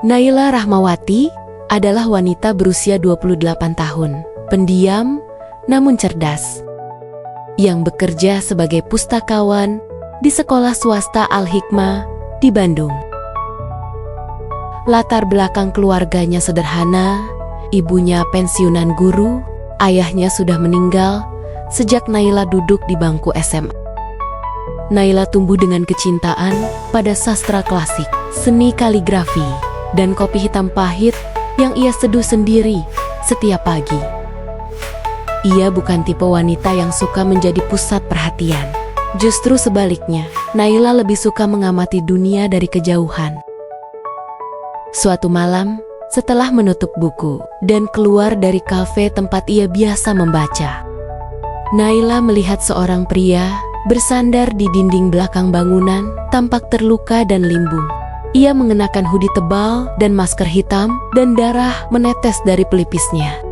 Naila Rahmawati adalah wanita berusia 28 tahun, pendiam namun cerdas, yang bekerja sebagai pustakawan di sekolah swasta Al-Hikmah di Bandung. Latar belakang keluarganya sederhana, ibunya pensiunan guru, ayahnya sudah meninggal sejak Naila duduk di bangku SMA. Naila tumbuh dengan kecintaan pada sastra klasik, seni kaligrafi, dan kopi hitam pahit yang ia seduh sendiri setiap pagi. Ia bukan tipe wanita yang suka menjadi pusat perhatian. Justru sebaliknya, Naila lebih suka mengamati dunia dari kejauhan. Suatu malam, setelah menutup buku dan keluar dari kafe tempat ia biasa membaca, Naila melihat seorang pria bersandar di dinding belakang bangunan, tampak terluka dan limbung. Ia mengenakan hoodie tebal dan masker hitam, dan darah menetes dari pelipisnya.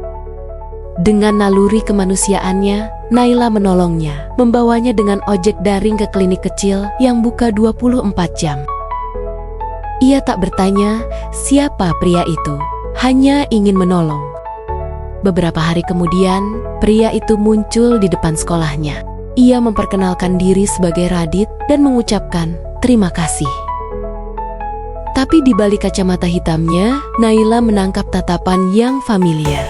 Dengan naluri kemanusiaannya, Naila menolongnya, membawanya dengan ojek daring ke klinik kecil yang buka 24 jam. Ia tak bertanya siapa pria itu, hanya ingin menolong. Beberapa hari kemudian, pria itu muncul di depan sekolahnya. Ia memperkenalkan diri sebagai Radit dan mengucapkan terima kasih. Tapi di balik kacamata hitamnya, Naila menangkap tatapan yang familiar.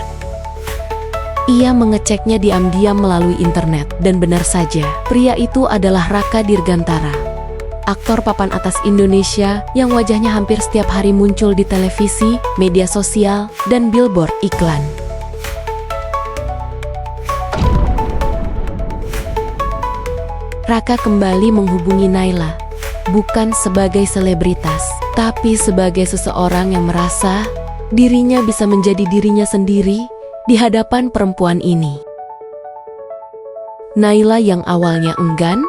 Ia mengeceknya diam-diam melalui internet, dan benar saja, pria itu adalah Raka Dirgantara, aktor papan atas Indonesia yang wajahnya hampir setiap hari muncul di televisi, media sosial, dan billboard iklan. Raka kembali menghubungi Naila, bukan sebagai selebritas, tapi sebagai seseorang yang merasa dirinya bisa menjadi dirinya sendiri di hadapan perempuan ini. Naila yang awalnya enggan,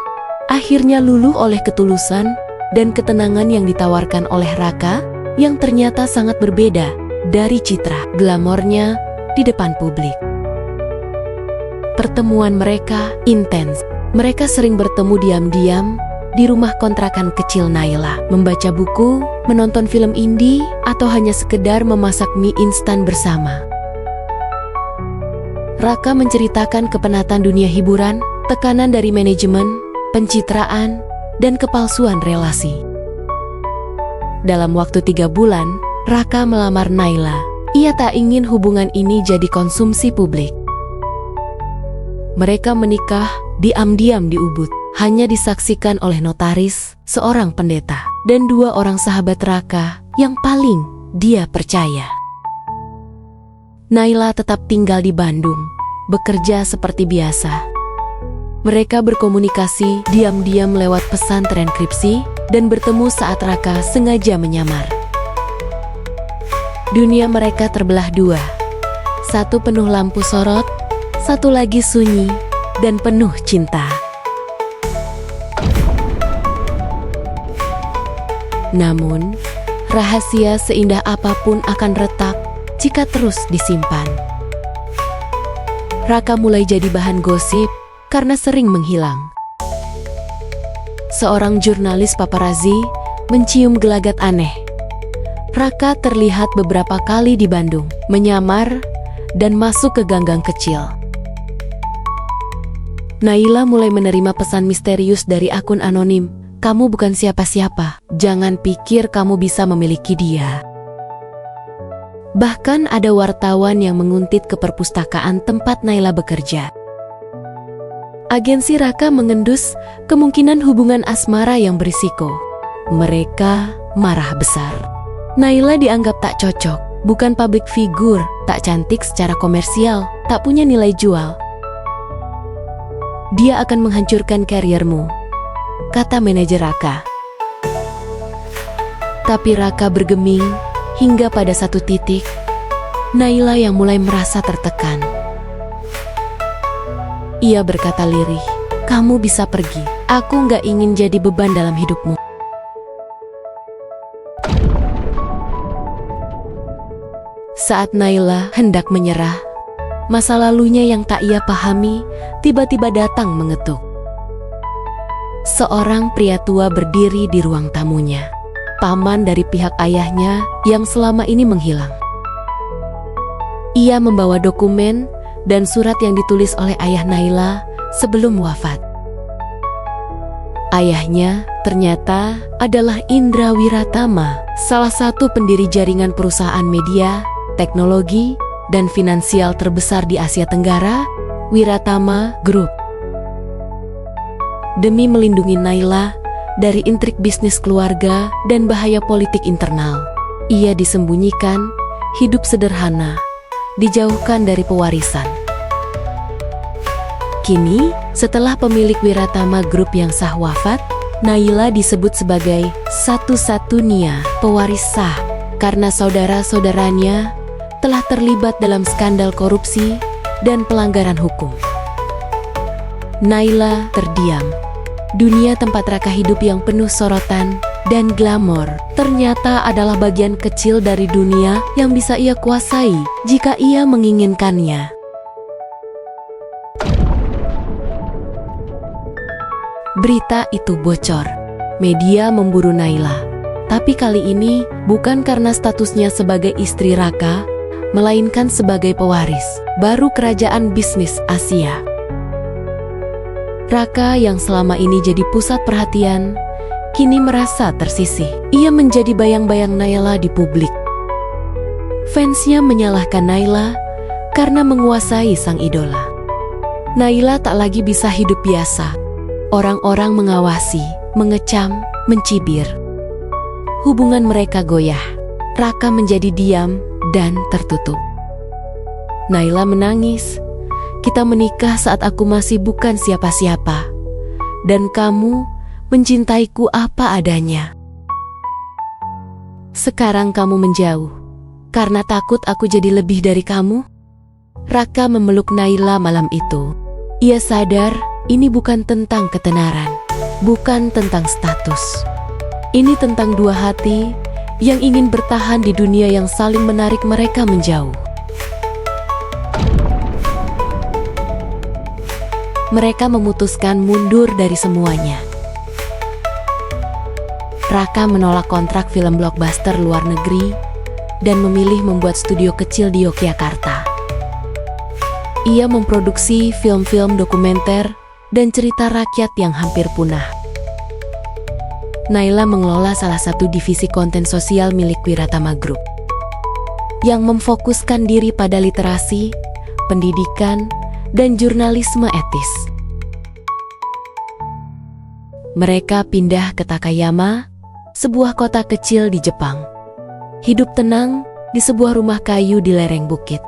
akhirnya luluh oleh ketulusan dan ketenangan yang ditawarkan oleh Raka, yang ternyata sangat berbeda dari citra glamornya di depan publik. Pertemuan mereka intens. Mereka sering bertemu diam-diam di rumah kontrakan kecil Naila, membaca buku, menonton film indie, atau hanya sekedar memasak mie instan bersama. Raka menceritakan kepenatan dunia hiburan, tekanan dari manajemen, pencitraan, dan kepalsuan relasi. Dalam waktu 3 bulan, Raka melamar Naila. Ia tak ingin hubungan ini jadi konsumsi publik. Mereka menikah diam-diam di Ubud, hanya disaksikan oleh notaris, seorang pendeta, dan 2 orang sahabat Raka yang paling dia percaya. Naila tetap tinggal di Bandung, bekerja seperti biasa. Mereka berkomunikasi diam-diam lewat pesan terenkripsi dan bertemu saat Raka sengaja menyamar. Dunia mereka terbelah 2. Satu penuh lampu sorot, satu lagi sunyi dan penuh cinta. Namun, rahasia seindah apapun akan retak jika terus disimpan. Raka mulai jadi bahan gosip karena sering menghilang. Seorang jurnalis paparazzi mencium gelagat aneh. Raka terlihat beberapa kali di Bandung, menyamar dan masuk ke ganggang kecil. Naila mulai menerima pesan misterius dari akun anonim. Kamu bukan siapa-siapa, jangan pikir kamu bisa memiliki dia. Bahkan ada wartawan yang menguntit ke perpustakaan tempat Naila bekerja. Agensi Raka mengendus kemungkinan hubungan asmara yang berisiko. Mereka marah besar. Naila dianggap tak cocok, bukan public figure, tak cantik secara komersial, tak punya nilai jual. Dia akan menghancurkan kariermu, kata manajer Raka. Tapi Raka bergeming hingga pada satu titik, Naila yang mulai merasa tertekan. Ia berkata lirih, kamu bisa pergi, aku nggak ingin jadi beban dalam hidupmu. Saat Naila hendak menyerah, masa lalunya yang tak ia pahami tiba-tiba datang mengetuk. Seorang pria tua berdiri di ruang tamunya. paman dari pihak ayahnya yang selama ini menghilang. Ia membawa dokumen dan surat yang ditulis oleh ayah Naila sebelum wafat. Ayahnya ternyata adalah Indra Wiratama, salah satu pendiri jaringan perusahaan media, teknologi, dan finansial terbesar di Asia Tenggara, Wiratama Group. Demi melindungi Naila dari intrik bisnis keluarga dan bahaya politik internal, ia disembunyikan, hidup sederhana, dijauhkan dari pewarisan. Kini, setelah pemilik Wiratama Group yang sah wafat, Naila disebut sebagai satu-satunya pewaris sah karena saudara-saudaranya telah terlibat dalam skandal korupsi dan pelanggaran hukum. Naila terdiam. Dunia tempat Raka hidup yang penuh sorotan dan glamor ternyata adalah bagian kecil dari dunia yang bisa ia kuasai jika ia menginginkannya. Berita itu bocor. Media memburu Naila. Tapi kali ini bukan karena statusnya sebagai istri Raka, melainkan sebagai pewaris baru kerajaan bisnis Asia. Raka yang selama ini jadi pusat perhatian, kini merasa tersisih. Ia menjadi bayang-bayang Naila di publik. Fansnya menyalahkan Naila karena menguasai sang idola. Naila tak lagi bisa hidup biasa. Orang-orang mengawasi, mengecam, mencibir. Hubungan mereka goyah. Raka menjadi diam dan tertutup. Naila menangis. Kita menikah saat aku masih bukan siapa-siapa, dan kamu mencintaiku apa adanya. Sekarang kamu menjauh, karena takut aku jadi lebih dari kamu. Raka memeluk Naila malam itu. Ia sadar ini bukan tentang ketenaran, bukan tentang status. Ini tentang dua hati yang ingin bertahan di dunia yang saling menarik mereka menjauh. Mereka memutuskan mundur dari semuanya. Raka menolak kontrak film blockbuster luar negeri dan memilih membuat studio kecil di Yogyakarta. Ia memproduksi film-film dokumenter dan cerita rakyat yang hampir punah. Naila mengelola salah satu divisi konten sosial milik Wiratama Group yang memfokuskan diri pada literasi, pendidikan, dan jurnalisme etis. Mereka pindah ke Takayama, sebuah kota kecil di Jepang. Hidup tenang di sebuah rumah kayu di lereng bukit.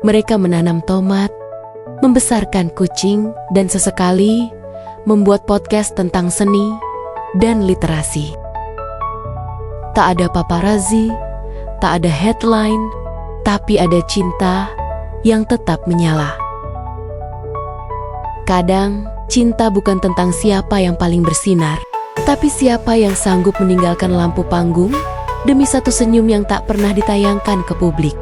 Mereka menanam tomat, membesarkan kucing, dan sesekali membuat podcast tentang seni dan literasi. Tak ada paparazzi, tak ada headline, tapi ada cinta yang tetap menyala. Kadang, cinta bukan tentang siapa yang paling bersinar, tapi siapa yang sanggup meninggalkan lampu panggung demi satu senyum yang tak pernah ditayangkan ke publik.